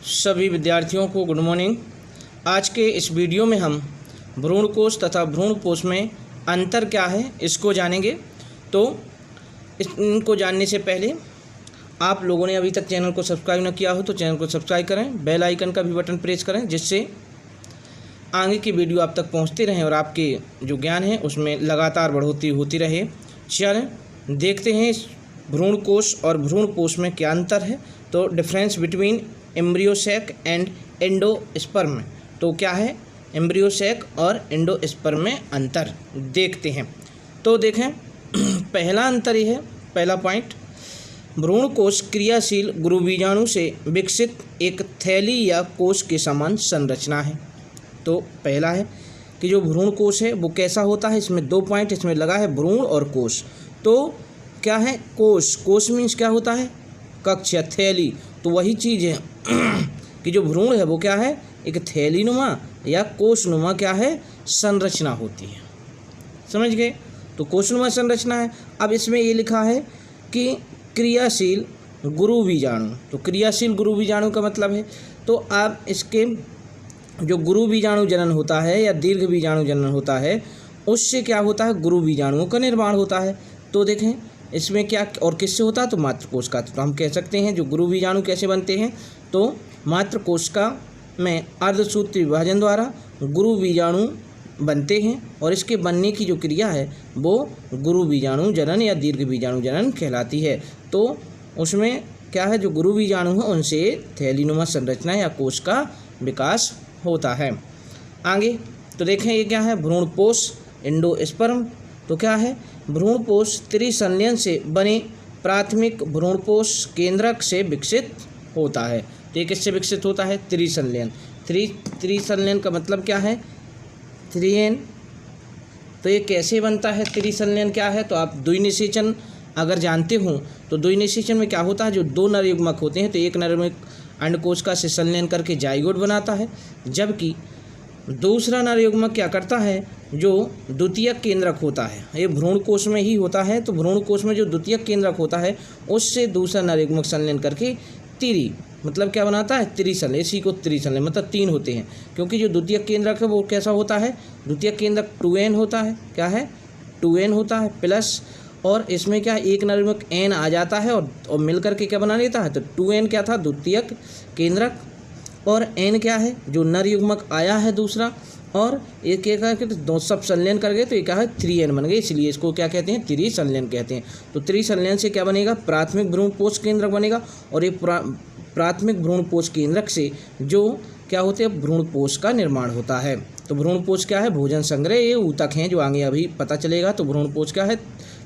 सभी विद्यार्थियों को गुड मॉर्निंग। आज के इस वीडियो में हम भ्रूणकोश तथा भ्रूणपोष में अंतर क्या है इसको जानेंगे। तो इनको जानने से पहले आप लोगों ने अभी तक चैनल को सब्सक्राइब न किया हो तो चैनल को सब्सक्राइब करें, बेल आइकन का भी बटन प्रेस करें, जिससे आगे की वीडियो आप तक पहुंचती रहें और आपके जो ज्ञान है उसमें लगातार बढ़ोतरी होती रहे। चलें देखते हैं इस भ्रूणकोश और भ्रूणपोष में क्या अंतर है। तो difference between embryo sac and endosperm, तो क्या है एम्ब्रियोसेक और एंडोस्पर्म में अंतर देखते हैं। तो देखें पहला अंतर ये है, पहला पॉइंट, भ्रूणकोश क्रियाशील गुरुबीजाणु से विकसित एक थैली या कोश के समान संरचना है। तो पहला है कि जो भ्रूणकोश है वो कैसा होता है। इसमें दो पॉइंट इसमें लगा है, भ्रूण और कोश। तो क्या है कोश, कोश मीन्स क्या होता है कक्ष या थैली। तो वही चीज़ है कि जो भ्रूण है वो क्या है एक थैलीनुमा या कोशनुमा क्या है संरचना होती है, समझ गए। तो कोशनुमा संरचना है। अब इसमें ये लिखा है कि क्रियाशील गुरुबीजाणु, तो क्रियाशील गुरुबीजाणु का मतलब है तो आप इसके जो गुरुबीजाणु जनन होता है या दीर्घ बीजाणु जनन होता है उससे क्या होता है गुरुबीजाणुओं का निर्माण होता है। तो देखें इसमें क्या और किससे होता है तो मातृकोश का। तो हम कह सकते हैं जो गुरुबीजाणु कैसे बनते हैं तो मातृकोश का में अर्धसूत्री विभाजन द्वारा गुरुबीजाणु बनते हैं और इसके बनने की जो क्रिया है वो गुरुबीजाणु जनन या दीर्घ बीजाणु जनन कहलाती है। तो उसमें क्या है जो गुरुबीजाणु है उनसे थैलीनुमा संरचना या कोश का विकास होता है। आगे तो देखें ये क्या है भ्रूणपोष एंडोस्पर्म। तो क्या है भ्रूणपोष त्रिसंलयन से बने प्राथमिक भ्रूणपोष केंद्रक से विकसित होता है। तो ये किससे विकसित होता है त्रिसंलयन। त्रिसंलयन का मतलब क्या है त्रिएन। तो ये कैसे बनता है त्रिसंलयन क्या है तो आप द्विनिषेचन अगर जानते हो तो द्विनिषेचन में क्या होता है जो दो नरयुग्मक होते हैं तो एक नरयुग्मक अंडकोशिका से संलयन करके जाइगोट बनाता है, जबकि दूसरा नरयुग्मक क्या करता है जो द्वितीयक केंद्रक होता है, ये भ्रूणकोश में ही होता है। तो भ्रूणकोश में जो द्वितीयक केंद्रक होता है उससे दूसरा नरयुग्मक संलयन करके तिरी मतलब क्या बनाता है त्रिसंलयन। इसी को त्रिसंलयन मतलब तीन होते हैं, क्योंकि जो द्वितीयक केंद्रक है वो कैसा होता है द्वितीयक केंद्रक 2n होता है, क्या है 2n होता है प्लस, और इसमें क्या एक नरयुग्मक n आ जाता है और मिल करके क्या बना लेता है। तो 2n क्या था द्वितीयक केंद्रक और n क्या है जो नरयुग्मक आया है दूसरा, और एक एक दो सब संलयन कर गए तो ये क्या है 3n बन गए, इसलिए इसको क्या कहते हैं त्रिसंलयन कहते हैं। तो त्रिसंलयन से क्या बनेगा प्राथमिक भ्रूणपोष केंद्रक बनेगा, और ये प्राथमिक भ्रूणपोष केंद्रक से जो क्या होते हैं भ्रूणपोष का निर्माण होता है। तो भ्रूणपोष क्या है भोजन संग्रह, ये ऊतक हैं जो आगे अभी पता चलेगा। तो भ्रूणपोष क्या है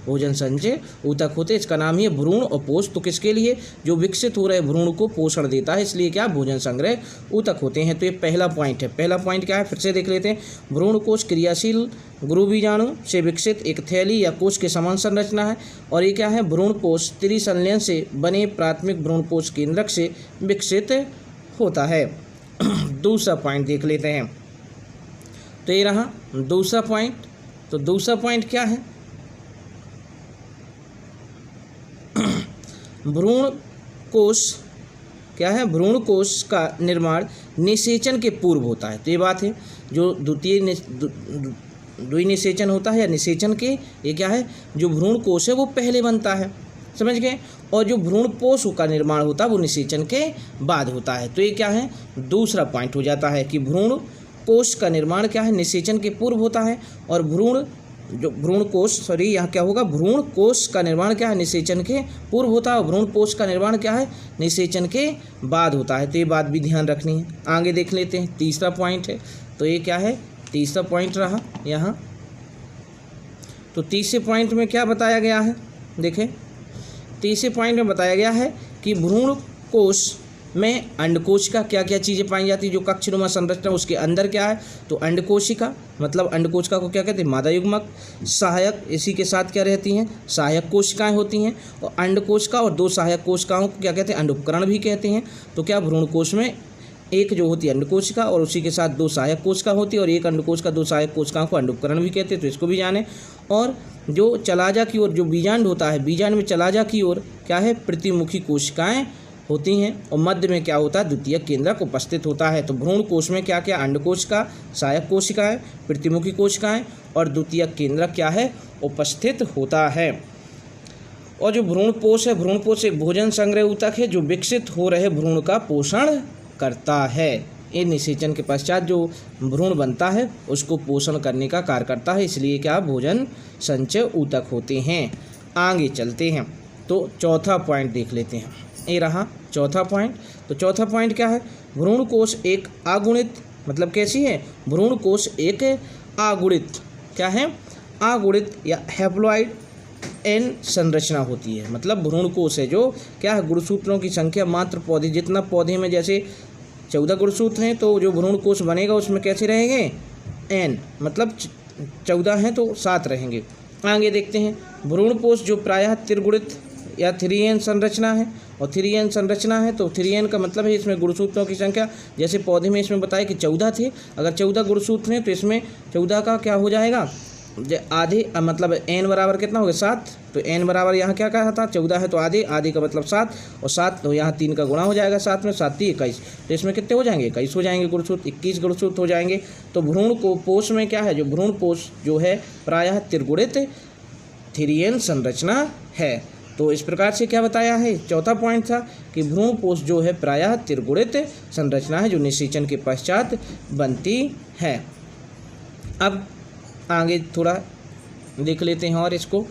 भोजन संचय ऊतक होते, इसका नाम ही है भ्रूण और पोष। तो किसके लिए जो विकसित हो रहे भ्रूण को पोषण देता है, इसलिए क्या भोजन संग्रह ऊतक होते हैं। तो ये पहला पॉइंट है। पहला पॉइंट क्या है फिर से देख लेते हैं, भ्रूणकोश क्रियाशील गुरुबीजाणु से विकसित एक थैली या कोश के समान संरचना है, और ये क्या है भ्रूणपोष त्रिसंलयन से बने प्राथमिक भ्रूणपोष केंद्रक से विकसित होता है। दूसरा पॉइंट देख लेते हैं। तो ये रहा दूसरा पॉइंट। तो दूसरा पॉइंट क्या है भ्रूणकोश क्या है भ्रूणकोश का निर्माण निषेचन के पूर्व होता है। तो ये बात है जो द्विनिषेचन होता है या निषेचन के, ये क्या है जो भ्रूणकोश है वो पहले बनता है, समझ गए, और जो भ्रूणपोष का निर्माण होता है वो निषेचन के बाद होता है। तो ये क्या है दूसरा पॉइंट हो जाता है कि भ्रूणकोश का निर्माण क्या है निषेचन के पूर्व होता है, और यहाँ क्या होगा भ्रूणकोश का निर्माण क्या है निषेचन के पूर्व होता है, और भ्रूणपोष का निर्माण क्या है निषेचन के बाद होता है। तो ये बात भी ध्यान रखनी है। आगे देख लेते हैं तीसरा पॉइंट है। तो ये क्या है तीसरा पॉइंट रहा यहाँ। तो तीसरे पॉइंट में क्या बताया गया है देखें, तीसरे पॉइंट में बताया गया है कि भ्रूणकोश में अंडकोशिका क्या क्या चीज़ें पाई जाती है जो कक्षनुमा संरचना उसके अंदर क्या है तो अंडकोशिका मतलब अंडकोशिका को क्या कहते हैं मादा युग्मक, सहायक इसी के साथ क्या रहती हैं सहायक कोशिकाएं होती हैं, और अंडकोशिका और दो सहायक कोशिकाओं को क्या कहते हैं अंडोपकरण भी कहते हैं। तो क्या भ्रूणकोश में एक जो होती है अंडकोशिका और उसी के साथ दो सहायक कोशिका होती है, और एक अंडकोशिका दो सहायक कोशिकाओं को अंडोपकरण भी कहते हैं, तो इसको भी जाने। और जो चलाजा की ओर जो बीजांड होता है, बीजांड में चलाजा की ओर क्या है प्रतिमुखी कोशिकाएं होती हैं और मध्य में क्या होता है, द्वितीयक केंद्रक उपस्थित होता है। तो भ्रूण कोश में क्या क्या, अंडकोश का सहायक कोशिकाएं, प्रतिमुखी कोशिकाएं और द्वितीयक केंद्रक क्या है, उपस्थित होता है। और जो भ्रूणपोष है, भ्रूणपोष एक भोजन संग्रह ऊतक है जो विकसित हो रहे भ्रूण का पोषण करता है। ये निषेचन के पश्चात जो भ्रूण बनता है उसको पोषण करने का कार्य करता है, इसलिए क्या भोजन संचय ऊतक होते हैं। आगे चलते हैं तो चौथा पॉइंट देख लेते हैं। ये रहा चौथा पॉइंट। तो चौथा पॉइंट क्या है, भ्रूण कोश एक अगुणित, मतलब कैसी है, भ्रूण कोश एक अगुणित क्या है, अगुणित या हैप्लॉइड एन संरचना होती है। मतलब भ्रूण कोश है जो क्या है, गुणसूत्रों की संख्या मात्र पौधे जितना, पौधे में जैसे 14 गुणसूत्र हैं तो जो भ्रूण कोश बनेगा उसमें कैसे रहेंगे, एन, मतलब 14 हैं तो 7 रहेंगे। आगे देखते हैं, भ्रूणपोष जो प्रायः त्रिगुणित या 3n संरचना है, और 3n संरचना है तो 3n का मतलब है इसमें गुणसूत्रों की संख्या, जैसे पौधे में इसमें बताया कि 14 थे, अगर 14 गुणसूत्र हैं तो इसमें 14 का क्या हो जाएगा, आधे, मतलब n बराबर कितना हो गया, 7। तो n बराबर यहाँ क्या कहा था, 14 है तो आधे, आधे का मतलब 7, और 7 तो यहाँ 3 का गुणा हो जाएगा 7 में, 7 3 21, तो इसमें कितने हो जाएंगे, 21 हो जाएंगे गुणसूत्र, 21 गुणसूत्र हो जाएंगे। तो भ्रूण को पोष में क्या है, जो भ्रूण पोष जो है प्रायः त्रिगुणित 3n संरचना है। तो इस प्रकार से क्या बताया है, चौथा पॉइंट था कि भ्रूण पोष जो है प्रायः त्रिगुणित संरचना है जो निषेचन के पश्चात बनती है। अब आगे थोड़ा देख लेते हैं और इसको।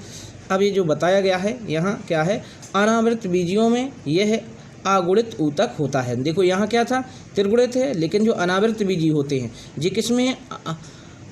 अब ये जो बताया गया है यहाँ क्या है, अनावृत बीजियों में यह अगुणित ऊतक होता है। देखो यहाँ क्या था, त्रिगुणित है, लेकिन जो अनावृत बीजी होते हैं ये किसमें,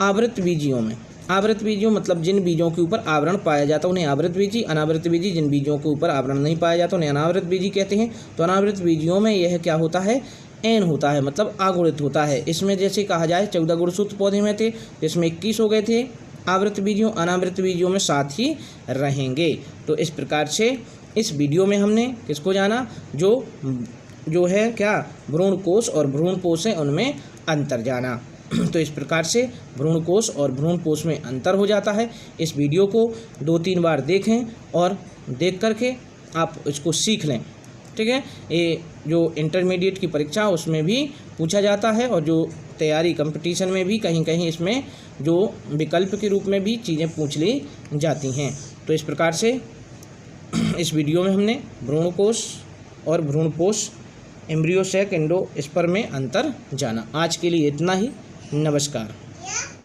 आवृत बीजियों में। आवृत बीजियों मतलब जिन बीजों के ऊपर आवरण पाया जाता है उन्हें आवृत बीजी, अनावृत बीजी जिन बीजों के ऊपर आवरण नहीं पाया जाता उन्हें अनावृत बीजी कहते हैं। तो अनावृत बीजियों में यह क्या होता है, एन होता है, मतलब अगुणित होता है। इसमें जैसे कहा जाए 14 गुणसूत्र पौधे में थे, इसमें 21 हो गए थे आवृत बीजियों, अनावृत बीजियों में 7 ही रहेंगे। तो इस प्रकार से इस वीडियो में हमने किसको जाना, जो है क्या, भ्रूण कोश और भ्रूण पोष है उनमें अंतर जाना। तो इस प्रकार से भ्रूण कोश और भ्रूण पोष में अंतर हो जाता है। इस वीडियो को 2-3 बार देखें और देख करके आप इसको सीख लें, ठीक है। ये जो इंटरमीडिएट की परीक्षा उसमें भी पूछा जाता है और जो तैयारी कंपटीशन में भी कहीं कहीं इसमें जो विकल्प के रूप में भी चीज़ें पूछ ली जाती हैं। तो इस प्रकार से इस वीडियो में हमने भ्रूणकोश और भ्रूणपोष, एम्ब्रियो सैक, एंडोस्पर्म में अंतर जाना। आज के लिए इतना ही, नमस्कार।